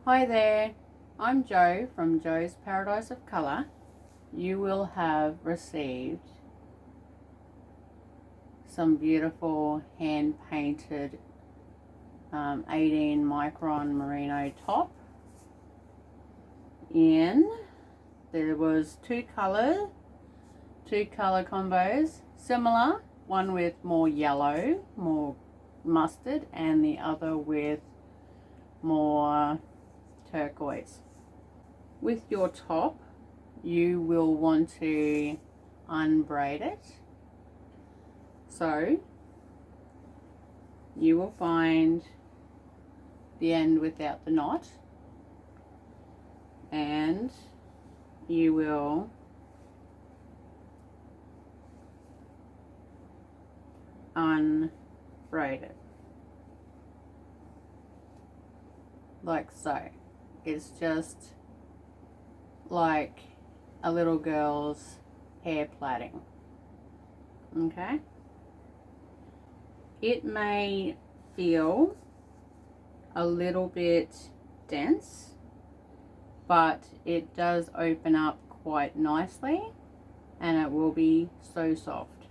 Hi there, I'm Jo from Jo's Paradise of Colour. You will have received some beautiful hand painted 18 micron merino top there was two color combos, similar, one with more yellow, more mustard, and the other with more turquoise. With your top, you will want to unbraid it. So you will find the end without the knot, and you will unbraid it like so. It's just like a little girl's hair plaiting. Okay, it may feel a little bit dense, but it does open up quite nicely and it will be so soft.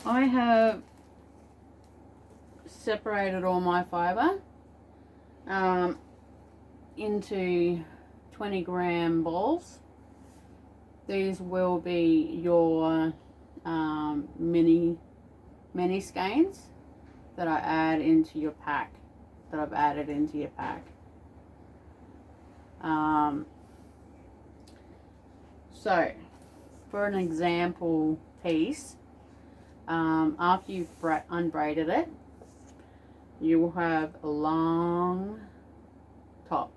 I have separated all my fibre into 20-gram balls. These will be your mini skeins that I add into your pack, that I've added into your pack. So for an example piece, after you've unbraided it, you will have a long top.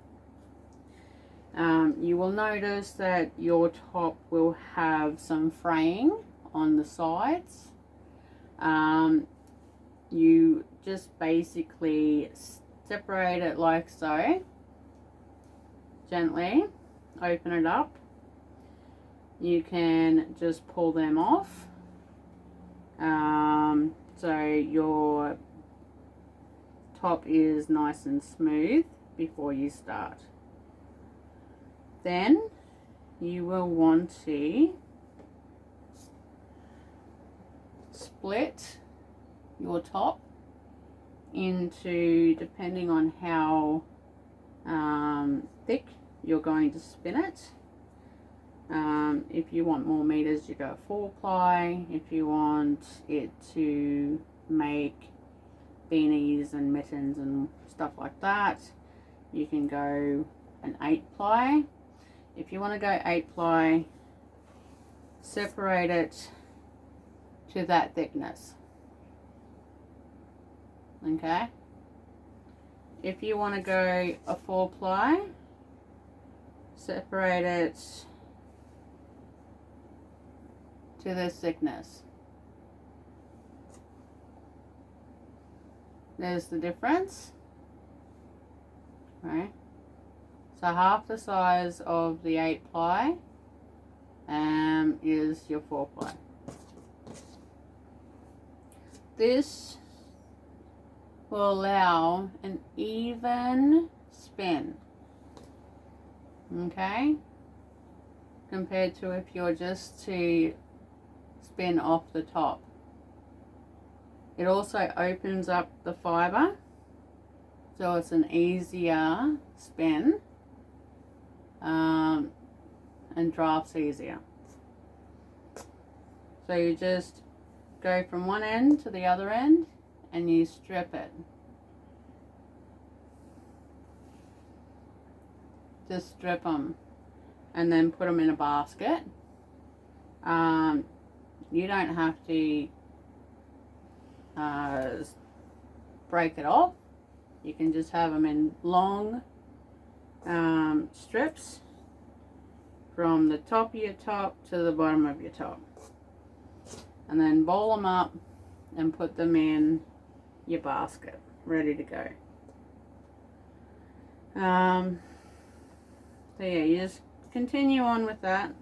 You will notice that your top will have some fraying on the sides. You just basically separate it like so, gently open it up. You can just pull them off, so your top is nice and smooth before you start. Then you will want to split your top into, depending on how thick you're going to spin it. If you want more meters, you go 4-ply. If you want it to make beanies and mittens and stuff like that, you can go an 8-ply. If you want to go 8-ply, separate it to that thickness. Okay. If you want to go a 4-ply, separate it to this thickness. There's the difference. Right. So half the size of the 8-ply is your 4-ply. This will allow an even spin, okay, compared to if you're just to spin off the top. It also opens up the fibre, so it's an easier spin, and drafts easier. So you just go from one end to the other end and you strip it. Just strip them and then put them in a basket. You don't have to break it off. You can just have them in long strips from the top of your top to the bottom of your top, and then ball them up and put them in your basket ready to go. So yeah, you just continue on with that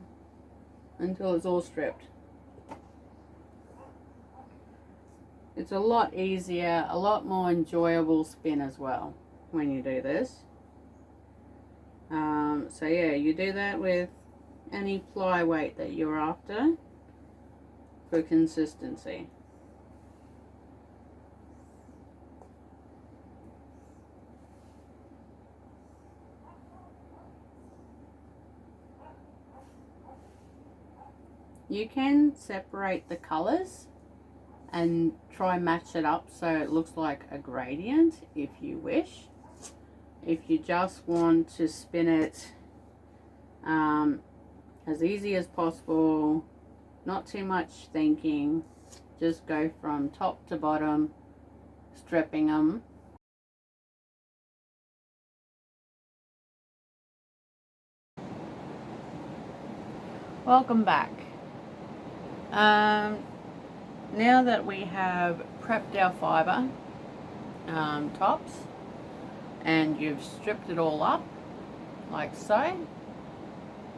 until it's all stripped. It's a lot easier, a lot more enjoyable spin as well when you do this. So yeah, you do that with any ply weight that you're after for consistency. You can separate the colors and try match it up so it looks like a gradient if you wish. If you just want to spin it as easy as possible, not too much thinking, just go from top to bottom, stripping them. Welcome back. Now that we have prepped our fibre tops and you've stripped it all up like so,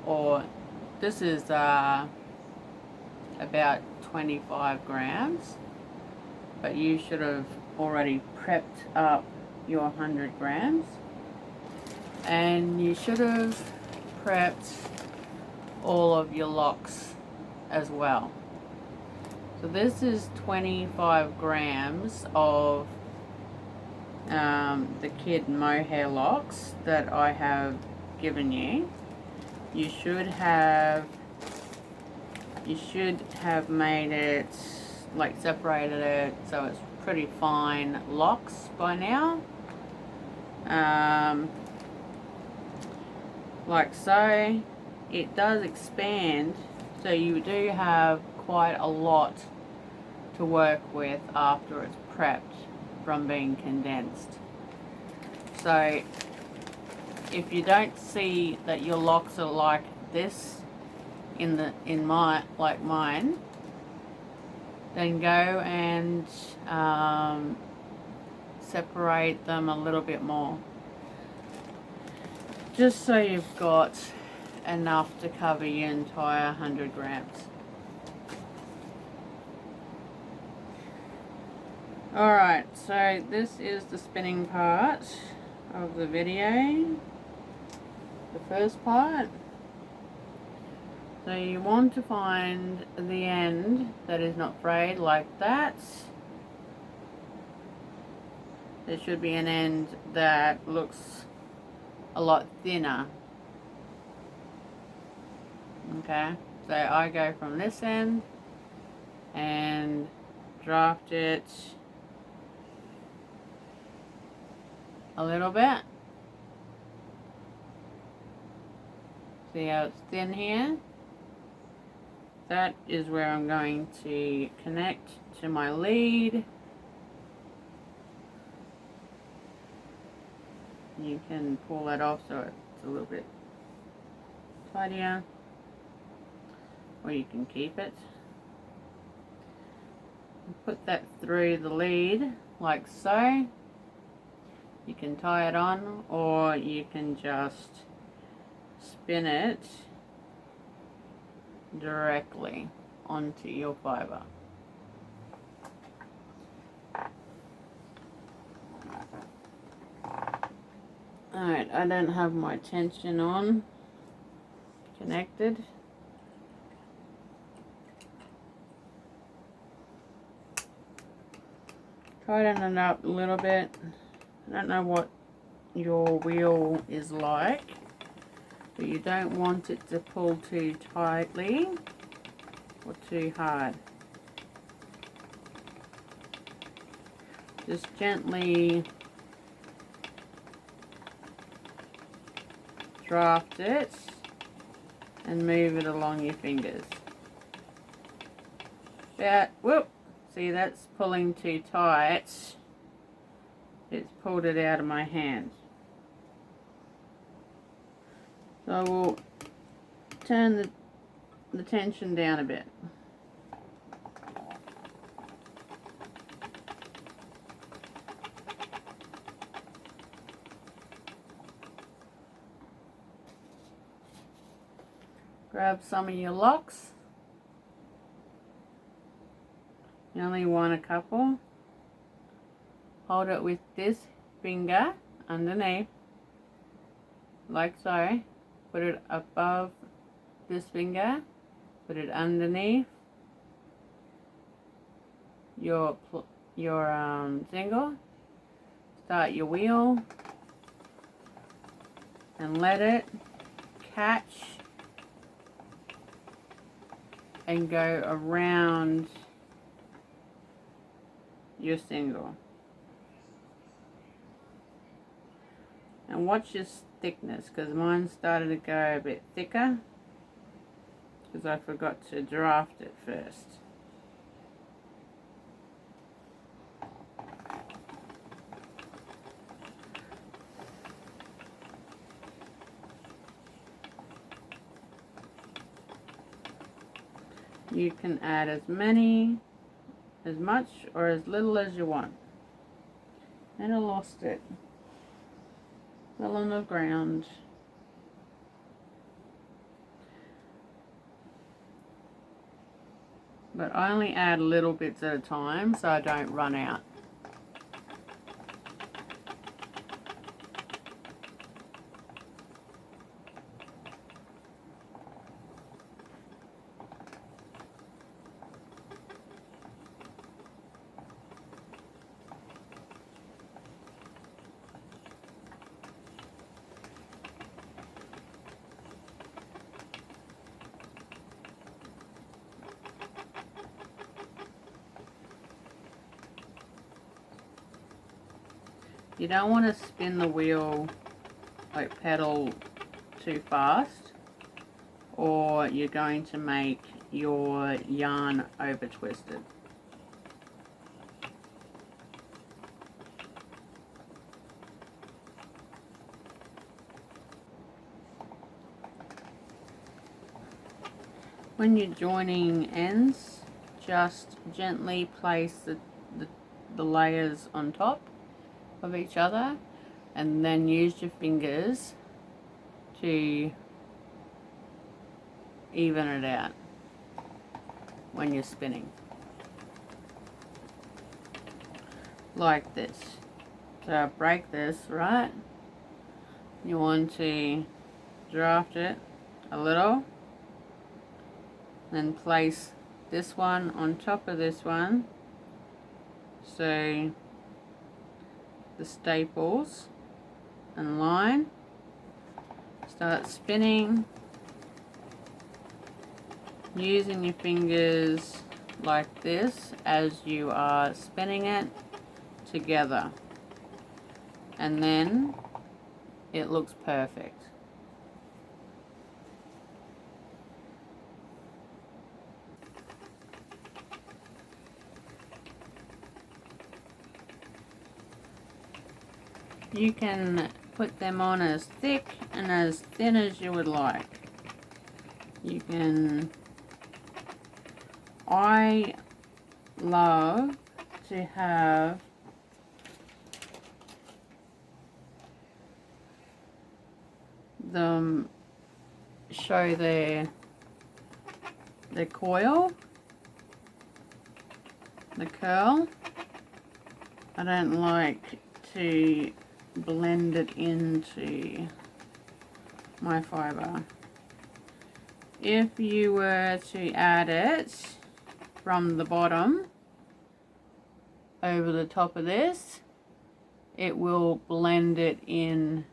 or this is about 25 grams, but you should have already prepped up your 100 grams, and you should have prepped all of your locks as well. So this is 25 grams of the kid mohair locks that I have given you. You should have made it, like separated it so it's pretty fine locks by now. Like so. It does expand, so you do have quite a lot to work with after it's prepped from being condensed. So if you don't see that your locks are like this like mine, then go and separate them a little bit more, just so you've got enough to cover your entire 100 grams. Alright, so this is the spinning part of the video, the first part. So you want to find the end that is not frayed like that. There should be an end that looks a lot thinner. Okay, so I go from this end and draft it a little bit. See how it's thin here? That is where I'm going to connect to my lead. You can pull that off so it's a little bit tidier, or you can keep it. Put that through the lead like so. You can tie it on, or you can just spin it directly onto your fibre. Alright, I don't have my tension on connected. Tighten it up a little bit. I don't know what your wheel is like, but you don't want it to pull too tightly or too hard. Just gently draft it and move it along your fingers. Whoop! See, that's pulling too tight. It's pulled it out of my hand. So I will turn the tension down a bit. Grab some of your locks You only want a couple. Hold it with this finger underneath, like so. Put it above this finger, put it underneath your single. Start your wheel and let it catch and go around your single. And watch your thickness, because mine started to go a bit thicker because I forgot to draft it first. You can add as much or as little as you want. And I lost it. Fell on the ground. But I only add little bits at a time so I don't run out. You don't want to spin the wheel, like pedal too fast, or you're going to make your yarn over twisted. When you're joining ends, just gently place the layers on top of each other, and then use your fingers to even it out when you're spinning, like this. So break this, right? You want to draft it a little, then place this one on top of this one, so the staples and line. Start spinning using your fingers like this as you are spinning it together, and then it looks perfect. You can put them on as thick and as thin as you would like. You can, I love to have them show their coil, the curl. I don't like to blend it into my fibre. If you were to add it from the bottom over the top of this, it will blend it in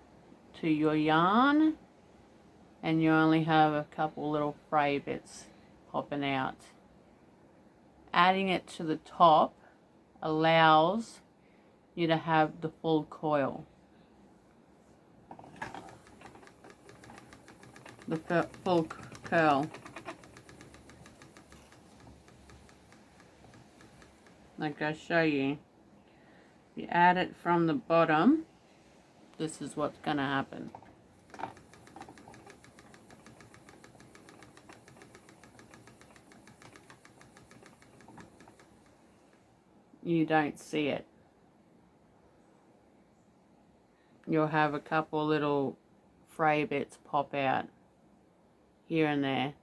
to your yarn, and you only have a couple little fray bits popping out. Adding it to the top allows you to have the full coil, the full curl. Like I show you, if you add it from the bottom, this is what's going to happen. You don't see it. You'll have a couple little fray bits pop out here and there.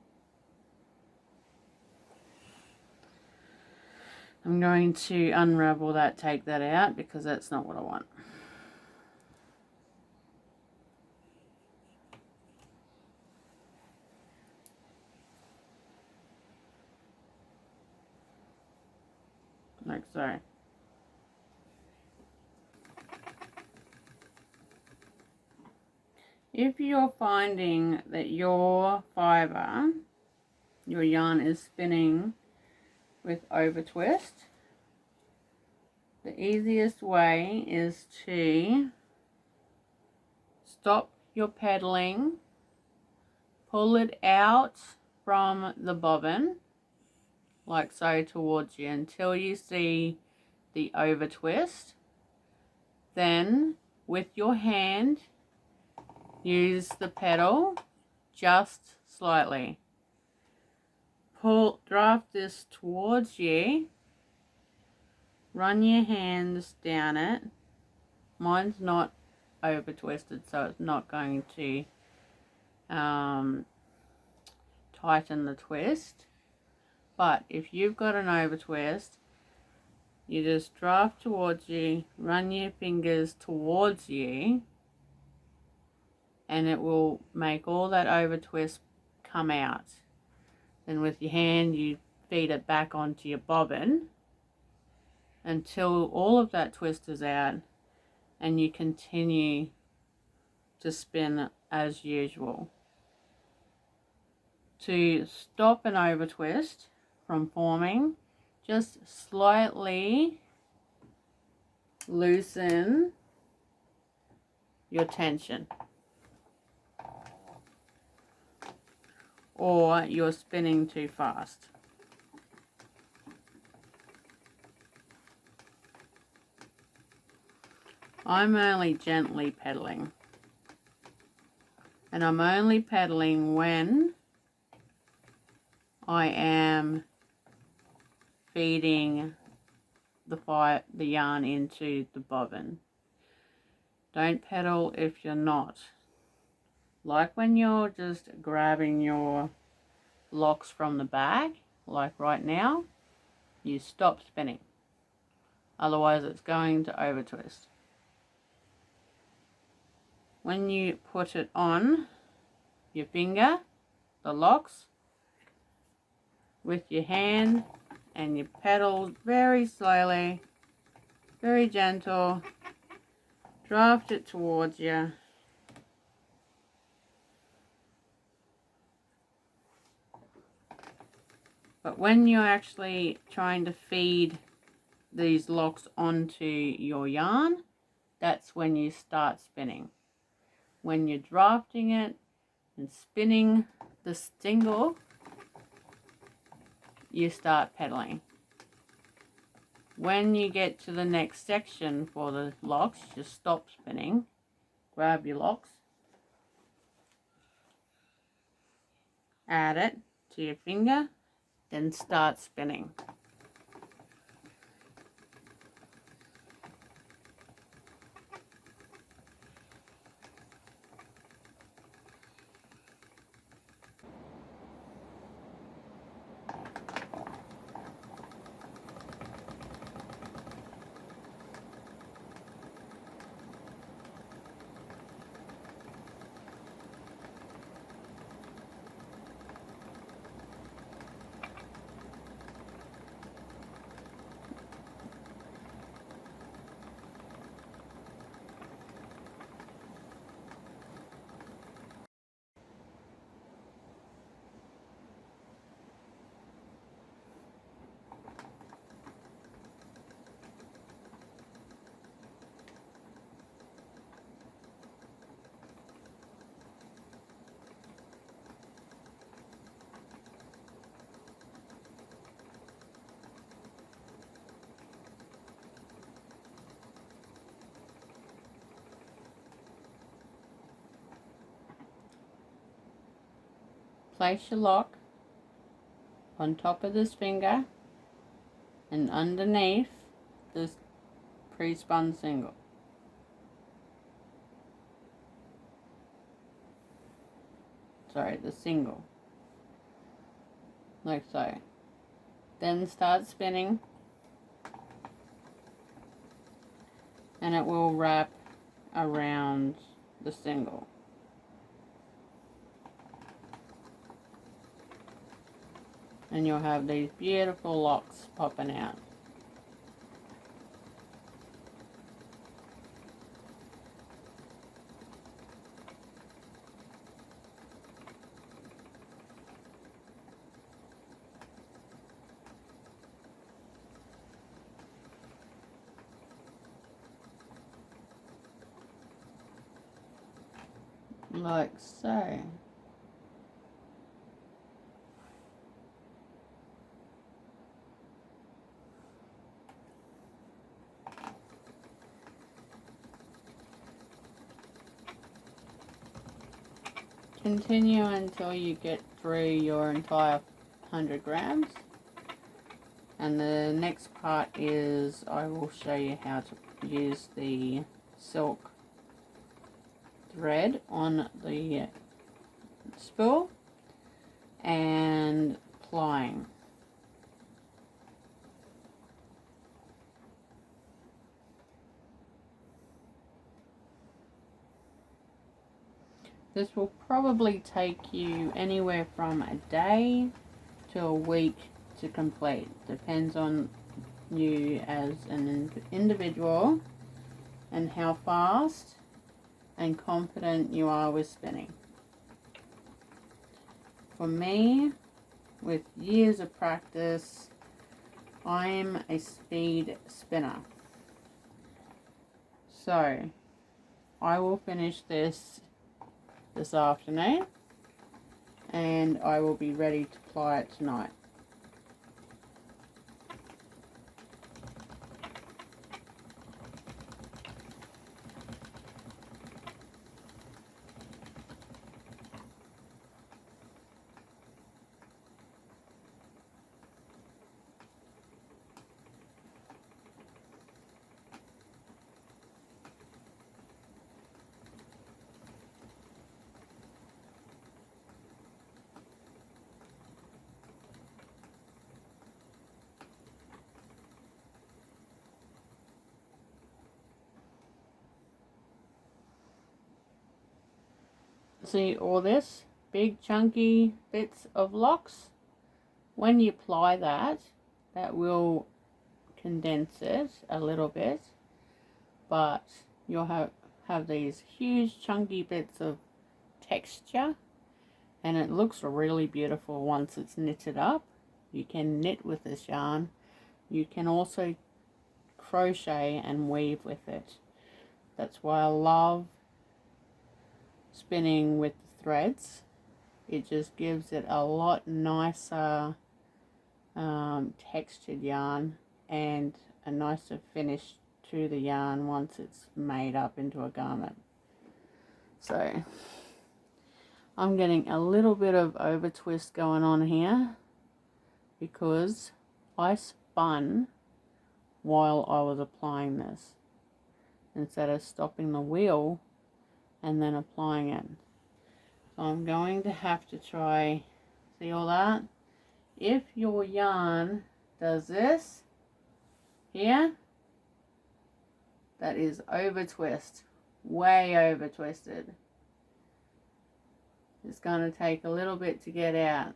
I'm going to unravel that, take that out, because that's not what I want. Like so. If you're finding that your fibre, your yarn is spinning with over twist, the easiest way is to stop your pedaling, pull it out from the bobbin, like so, towards you until you see the over twist. Then with your hand, use the pedal just slightly. Draft this towards you, run your hands down it. Mine's not over twisted, so it's not going to tighten the twist. But if you've got an over twist, you just draft towards you, run your fingers towards you, and it will make all that over twist come out. Then with your hand, you feed it back onto your bobbin until all of that twist is out, and you continue to spin as usual. To stop an over twist from forming, just slightly loosen your tension, or you're spinning too fast. I'm only gently pedaling, and I'm only pedaling when I am feeding the yarn into the bobbin. Don't pedal if you're not. Like when you're just grabbing your locks from the bag, like right now, you stop spinning. Otherwise it's going to over twist. When you put it on your finger, the locks, with your hand, and you pedal very slowly, very gentle, draft it towards you. But when you're actually trying to feed these locks onto your yarn, that's when you start spinning. When you're drafting it and spinning the single, you start pedaling. When you get to the next section for the locks, just stop spinning, grab your locks, add it to your finger, then start spinning. Place your lock on top of this finger and underneath this pre-spun single. Sorry, the single. Like so. Then start spinning and it will wrap around the single. And you'll have these beautiful locks popping out. Like so. Continue until you get through your entire 100 grams. And the next part is I will show you how to use the silk thread on the spool and plying. This will probably take you anywhere from a day to a week to complete. Depends on you as an individual and how fast and confident you are with spinning. For me, with years of practice, I'm a speed spinner. So I will finish this afternoon and I will be ready to ply it tonight. See all this big chunky bits of locks? When you ply that will condense it a little bit, but you'll have these huge chunky bits of texture, and it looks really beautiful once it's knitted up. You can knit with this yarn. You can also crochet and weave with it. That's why I love spinning with the threads. It just gives it a lot nicer textured yarn and a nicer finish to the yarn once it's made up into a garment. So I'm getting a little bit of over twist going on here because I spun while I was applying this instead of stopping the wheel and then applying it. So I'm going to have to try, see all that? If your yarn does this here, that is over twist, way over twisted. It's going to take a little bit to get out.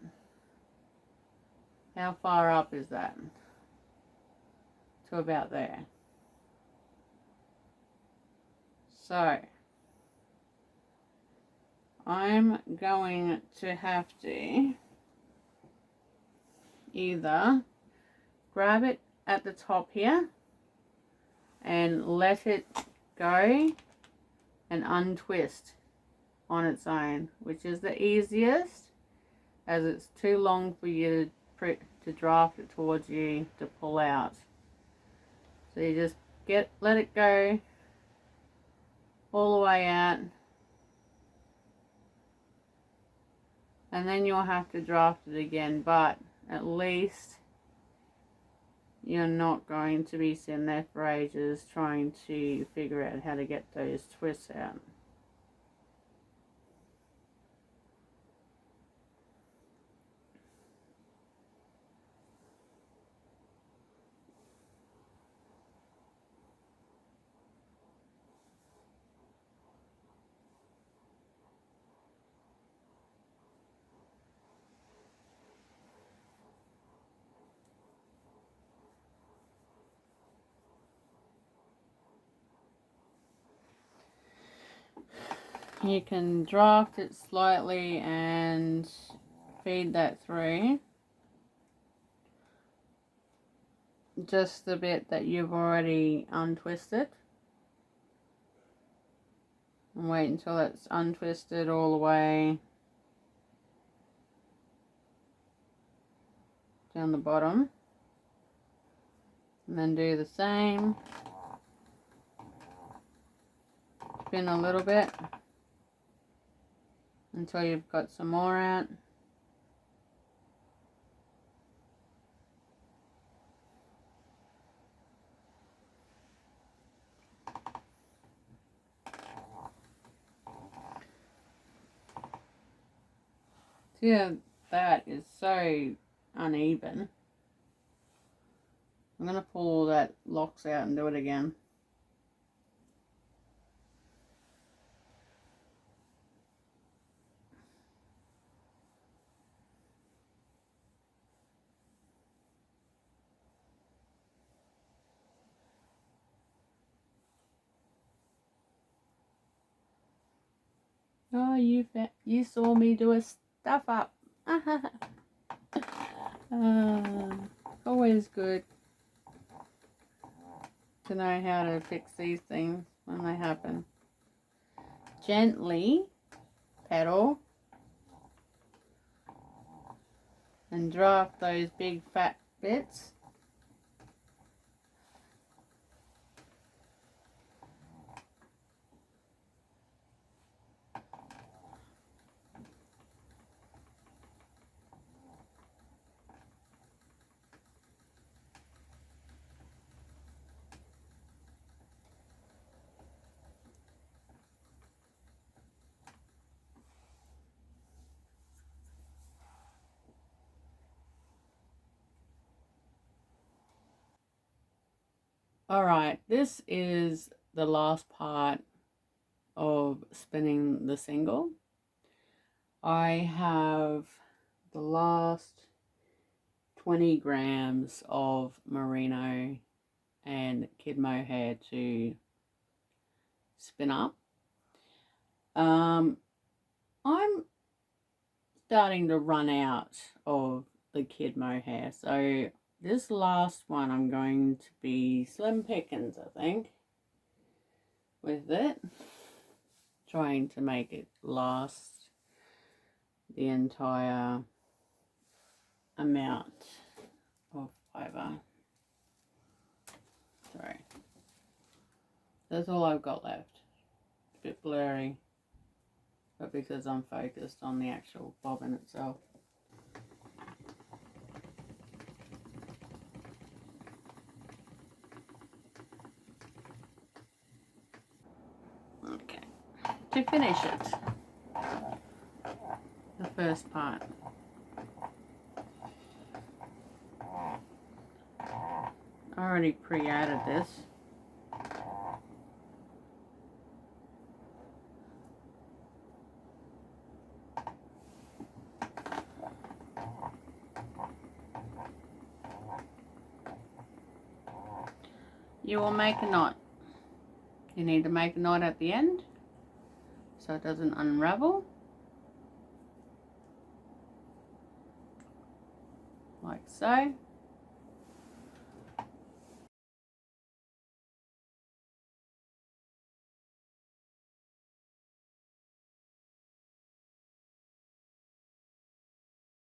How far up is that? To about there. So I'm going to have to either grab it at the top here and let it go and untwist on its own, which is the easiest, as it's too long for you to draft it towards you to pull out. So you just let it go all the way out, and then you'll have to draft it again, but at least you're not going to be sitting there for ages trying to figure out how to get those twists out. You can draft it slightly and feed that through. Just the bit that you've already untwisted. And wait until it's untwisted all the way down the bottom. And then do the same. Spin a little bit until you've got some more out. Yeah, that is so uneven. I'm going to pull all that locks out and do it again. Oh, you saw me do a stuff up. Always good to know how to fix these things when they happen. Gently pedal and draft those big fat bits. Alright, this is the last part of spinning the single. I have the last 20 grams of merino and kid mohair to spin up. I'm starting to run out of the kid mohair, so this last one I'm going to be slim pickings, I think, with it, trying to make it last the entire amount of fibre. Sorry, that's all I've got left. A bit blurry, but because I'm focused on the actual bobbin itself. Okay, to finish it, the first part. I already pre-added this. You will make a knot. You need to make a knot at the end so it doesn't unravel, like so.